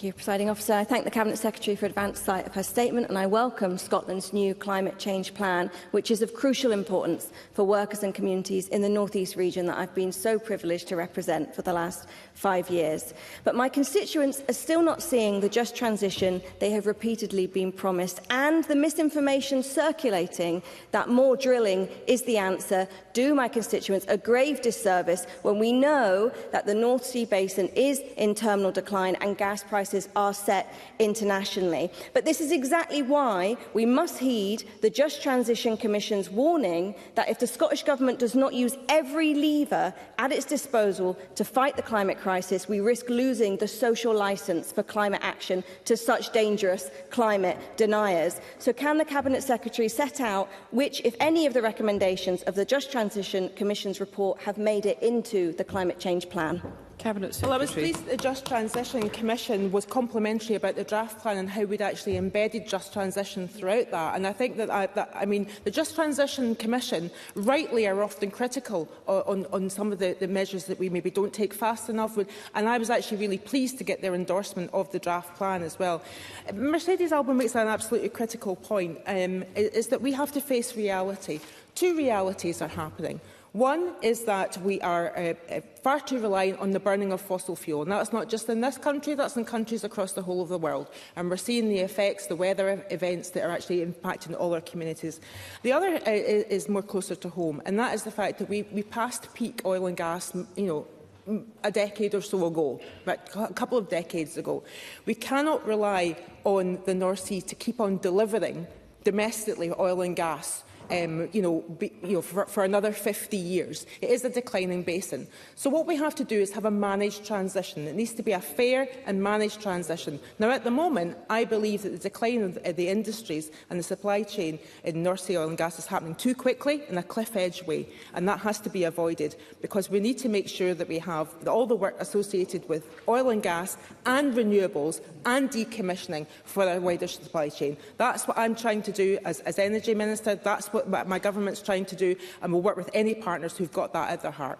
Thank you, Presiding Officer. I thank the Cabinet Secretary for advance sight of her statement, and I welcome Scotland's new climate change plan, which is of crucial importance for workers and communities in the North East region that I've been so privileged to represent for the last 5 years. But my constituents are still not seeing the just transition they have repeatedly been promised, and the misinformation circulating that more drilling is the answer do my constituents a grave disservice when we know that the North Sea Basin is in terminal decline and gas prices are set internationally. But this is exactly why we must heed the Just Transition Commission's warning that if the Scottish Government does not use every lever at its disposal to fight the climate crisis, we risk losing the social licence for climate action to such dangerous climate deniers. So can the Cabinet Secretary set out which, if any, of the recommendations of the Just Transition Commission's report have made it into the climate change plan? Cabinet Secretary. Well, I was pleased that the Just Transition Commission was complimentary about the draft plan and how we'd actually embedded just transition throughout that. And I think that, the Just Transition Commission rightly are often critical on some of the measures that we maybe don't take fast enough. And I was actually really pleased to get their endorsement of the draft plan as well. Mercedes Albon makes an absolutely critical point, is that we have to face reality. Two realities are happening. One is that we are far too reliant on the burning of fossil fuel. And that's not just in this country, that's in countries across the whole of the world. And we're seeing the effects, the weather events that are actually impacting all our communities. The other is more closer to home, and that is the fact that we passed peak oil and gas, a decade or so ago, but a couple of decades ago. We cannot rely on the North Sea to keep on delivering domestically oil and gas for another 50 years. It is a declining basin. So what we have to do is have a managed transition. It needs to be a fair and managed transition. Now, at the moment, I believe that the decline of the industries and the supply chain in North Sea oil and gas is happening too quickly in a cliff-edge way, and that has to be avoided, because we need to make sure that we have all the work associated with oil and gas and renewables and decommissioning for our wider supply chain. That's what I'm trying to do as Energy Minister. That's what my government's trying to do, and we'll work with any partners who've got that at their heart.